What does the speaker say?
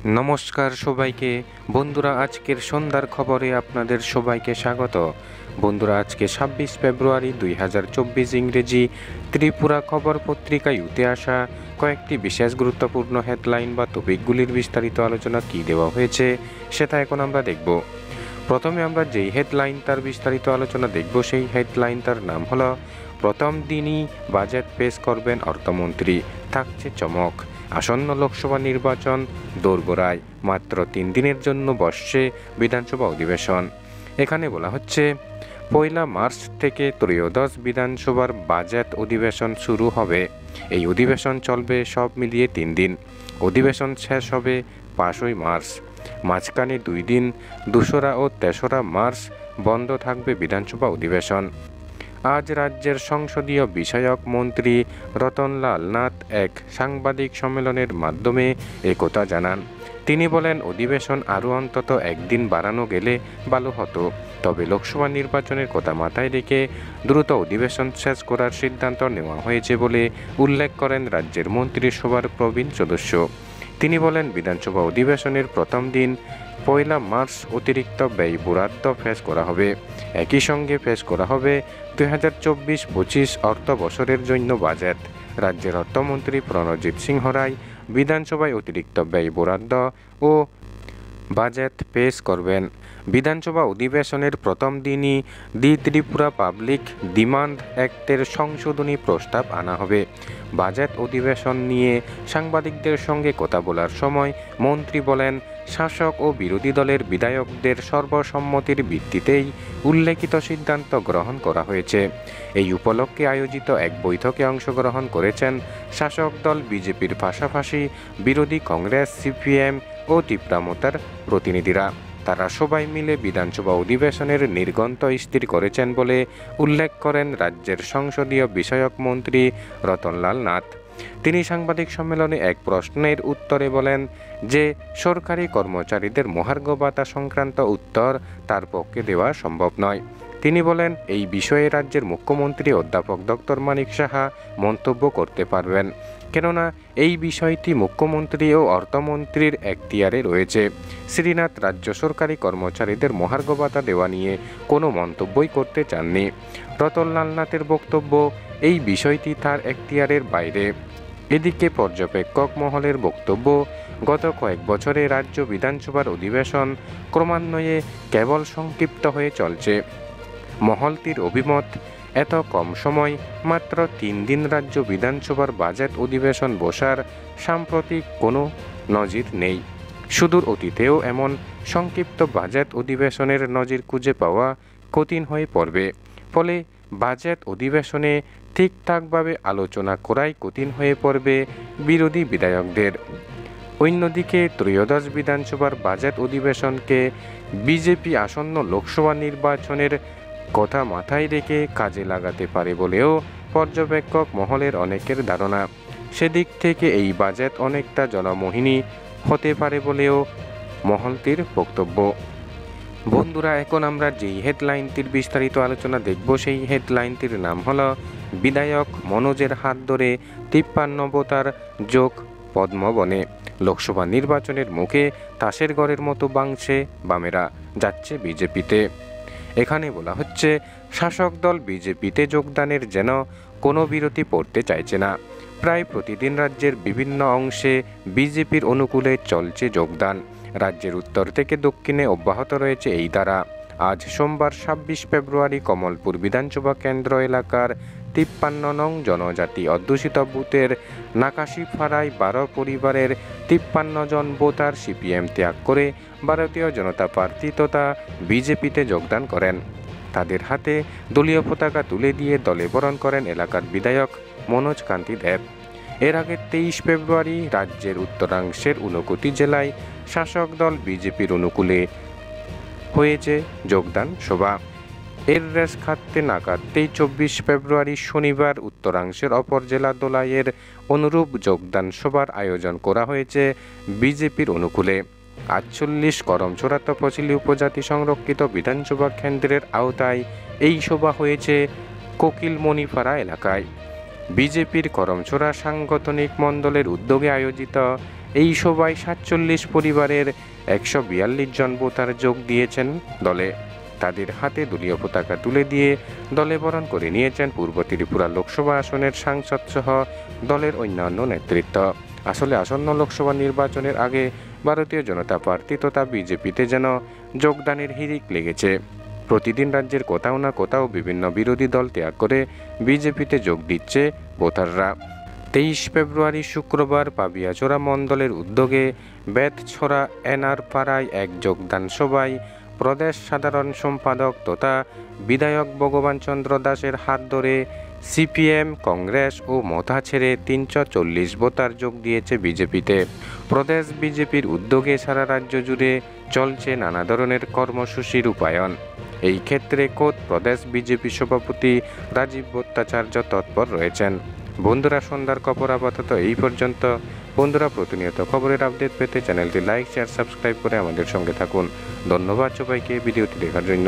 নমস্কার সবাইকে বন্ধুরা, আজকের সন্ধ্যার খবরে আপনাদের সবাইকে স্বাগত। বন্ধুরা, আজকে ২৬ ফেব্রুয়ারি ২০২৪ ইংরেজি ত্রিপুরা খবর পত্রিকায় উঠে আসা কয়েকটি বিশেষ গুরুত্বপূর্ণ হেডলাইন বা টপিকগুলির বিস্তারিত আলোচনা কী দেওয়া হয়েছে সেটা এখন আমরা দেখব। প্রথমে আমরা যেই হেডলাইনটার বিস্তারিত আলোচনা দেখব সেই হেডলাইনটার নাম হলো প্রথম দিনই বাজেট পেশ করবেন অর্থমন্ত্রী, থাকছে চমক। আসন্ন লোকসভা নির্বাচন দোরগোড়ায়, মাত্র ৩ দিনের জন্য বসছে বিধানসভা অধিবেশন। এখানে বলা হচ্ছে ১ মার্চ থেকে ত্রয়োদশ বিধানসভার বাজেট অধিবেশন শুরু হবে। এই অধিবেশন চলবে সব মিলিয়ে ৩ দিন। অধিবেশন শেষ হবে ৫ই মার্চ। মাঝখানে ২ দিন ২রা ও ৩রা মার্চ বন্ধ থাকবে বিধানসভা অধিবেশন। আজ রাজ্যের সংসদীয় বিষয়ক মন্ত্রী রতনলাল নাথ এক সাংবাদিক সম্মেলনের মাধ্যমে একথা জানান। তিনি বলেন, অধিবেশন আরও অন্তত একদিন বাড়ানো গেলে ভালো হতো, তবে লোকসভা নির্বাচনের কথা মাথায় রেখে দ্রুত অধিবেশন শেষ করার সিদ্ধান্ত নেওয়া হয়েছে বলে উল্লেখ করেন রাজ্যের মন্ত্রিসভার প্রবীণ সদস্য। তিনি বলেন, বিধানসভা অধিবেশনের প্রথম দিন ১ মার্চ অতিরিক্ত ব্যয় বরাদ্দ পেশ করা হবে। একই সঙ্গে পেশ করা হবে ২০২৪-২৫ অর্থ বছরের জন্য বাজেট। রাজ্যের অর্থমন্ত্রী প্রণজিৎ সিংহ রায় বিধানসভায় অতিরিক্ত ব্যয় বরাদ্দ ও বাজেট পেশ করবেন। বিধানসভা অধিবেশনের প্রথম দিনই দি ত্রিপুরা পাবলিক ডিমান্ড অ্যাক্টের সংশোধনী প্রস্তাব আনা হবে। বাজেট অধিবেশন নিয়ে সাংবাদিকদের সঙ্গে কথা বলার সময় মন্ত্রী বলেন, শাসক ও বিরোধী দলের বিধায়কদের সর্বসম্মতির ভিত্তিতেই উল্লেখিত সিদ্ধান্ত গ্রহণ করা হয়েছে। এই উপলক্ষে আয়োজিত এক বৈঠকে অংশগ্রহণ করেছেন শাসক দল বিজেপির পাশাপাশি বিরোধী কংগ্রেস, সিপিএম ও তীব্রামতার প্রতিনিধিরা। তারা সবাই মিলে বিধানসভা অধিবেশনের নির্ঘণ্ট স্থির করেছেন বলে উল্লেখ করেন রাজ্যের সংসদীয় বিষয়ক মন্ত্রী রতনলাল নাথ। তিনি সাংবাদিক সম্মেলনে এক প্রশ্নের উত্তরে বলেন যে সরকারি কর্মচারীদের মহার্ঘ ভাতা সংক্রান্ত উত্তর তার পক্ষে দেওয়া সম্ভব নয়। তিনি বলেন, এই বিষয়ে রাজ্যের মুখ্যমন্ত্রী অধ্যাপক ডক্টর মানিক সাহা মন্তব্য করতে পারবেন, কেননা এই বিষয়টি মুখ্যমন্ত্রী ও অর্থমন্ত্রীর এখতিয়ারে রয়েছে। শ্রীনাথ রাজ্য সরকারি কর্মচারীদের মহার্ঘ ভাতা দেওয়া নিয়ে কোনো মন্তব্যই করতে চাননি। রতনলাল নাথের বক্তব্য, এই বিষয়টি তার এখতিয়ারের বাইরে। এদিকে পর্যবেক্ষক মহলের বক্তব্য, গত কয়েক বছরে রাজ্য বিধানসভার অধিবেশন ক্রমান্বয়ে কেবল সংক্ষিপ্ত হয়ে চলছে। মহলটির অভিমত, এত কম সময়, মাত্র ৩ দিন রাজ্য বিধানসভার বাজেট অধিবেশন বসার সাম্প্রতিক কোনো নজির নেই। সুদূর অতীতেও এমন সংক্ষিপ্ত বাজেট অধিবেশনের নজির খুঁজে পাওয়া কঠিন হয়ে পড়বে। ফলে বাজেট অধিবেশনে ঠিকঠাকভাবে আলোচনা করাই কঠিন হয়ে পড়বে বিরোধী বিধায়কদের। অন্যদিকে ত্রয়োদশ বিধানসভার বাজেট অধিবেশনকে বিজেপি আসন্ন লোকসভা নির্বাচনের কথা মাথায় রেখে কাজে লাগাতে পারে বলেও পর্যবেক্ষক মহলের অনেকের ধারণা। সেদিক থেকে এই বাজেট অনেকটা জনমোহিনী হতে পারে বলেও মহলটির বক্তব্য। বন্ধুরা, এখন আমরা যেই হেডলাইনটির বিস্তারিত আলোচনা দেখব সেই হেডলাইনটির নাম হলো বিধায়ক মনোজের হাত ধরে ৫৩ ভোটার যোগ পদ্মবনে। লোকসভা নির্বাচনের মুখে তাসের ঘরের মতো ভাঙছে বামেরা, যাচ্ছে বিজেপিতে। এখানে বলা হচ্ছে, শাসক দল বিজেপিতে যোগদানের যেন কোনো বিরতি পড়তে চাইছে না। প্রায় প্রতিদিন রাজ্যের বিভিন্ন অংশে বিজেপির অনুকূলে চলছে যোগদান। রাজ্যের উত্তর থেকে দক্ষিণে অব্যাহত রয়েছে এই ধারা। আজ সোমবার ২৬ ফেব্রুয়ারি কমলপুর বিধানসভা কেন্দ্র এলাকার ৫৩ নং জনজাতি অধ্যুষিত বুথের নাকাশিপাড়ায় ১২ পরিবারের ৫৩ জন ভোটার সিপিএম ত্যাগ করে ভারতীয় জনতা পার্টি তথা বিজেপিতে যোগদান করেন। তাদের হাতে দলীয় পতাকা তুলে দিয়ে দলে বরণ করেন এলাকার বিধায়ক মনোজ কান্তি দেব। এর আগে ২৩ ফেব্রুয়ারি রাজ্যের উত্তরাংশের ৬৯ জেলায় শাসক দল বিজেপির অনুকূলে হয়েছে যোগদান সভা। এর রেশ খাটতে না কাটতেই ২৪ ফেব্রুয়ারি শনিবার উত্তরাংশের অপর জেলা দোলাইয়ের অনুরূপ যোগদান সভার আয়োজন করা হয়েছে বিজেপির অনুকূলে। ৪৮ করমছড়া তপশিলি উপজাতি সংরক্ষিত বিধানসভা কেন্দ্রের আওতায় এই সভা হয়েছে কোকিলমণিপাড়া এলাকায়। বিজেপির করমছড়া সাংগঠনিক মণ্ডলের উদ্যোগে আয়োজিত এই সভায় ৪৭ পরিবারের ১৪২ জন ভোটার যোগ দিয়েছেন দলে। তাদের হাতে দলীয় পতাকা তুলে দিয়ে দলে বরণ করে নিয়েছেন পূর্ব ত্রিপুরা লোকসভা আসনের সাংসদ সহ দলের অন্যান্য নেতৃত্ব। আসলে আসন্ন লোকসভা নির্বাচনের আগে ভারতীয় জনতা পার্টি তথা বিজেপিতে যেন যোগদানের হিড়িক লেগেছে। প্রতিদিন রাজ্যের কোথাও না কোথাও বিভিন্ন বিরোধী দল ত্যাগ করে বিজেপিতে যোগ দিচ্ছে ভোটাররা। ২৩ ফেব্রুয়ারি শুক্রবার পাবিয়াচোরা মণ্ডলের উদ্যোগে বেতছড়া এনআর পাড়ায় এক যোগদান সভায় প্রদেশ সাধারণ সম্পাদক তথা বিধায়ক ভগবান চন্দ্র দাসের হাত ধরে সিপিএম, কংগ্রেস ও মতা ছেড়ে ৩৪০ ভোটার যোগ দিয়েছে বিজেপিতে। প্রদেশ বিজেপির উদ্যোগে সারা রাজ্য জুড়ে চলছে নানা ধরনের কর্মসূচি রূপায়ণ। এই ক্ষেত্রে খোদ প্রদেশ বিজেপি সভাপতি রাজীব ভট্টাচার্য তৎপর রয়েছেন। বন্ধুরা, সন্ধ্যার খবর আপাতত এই পর্যন্ত। বন্ধুরা, প্রতিনিয়ত খবরের আপডেট পেতে চ্যানেলটি লাইক, শেয়ার, সাবস্ক্রাইব করে আমাদের সঙ্গে থাকুন। ধন্যবাদ সবাইকে ভিডিওটি দেখার জন্য।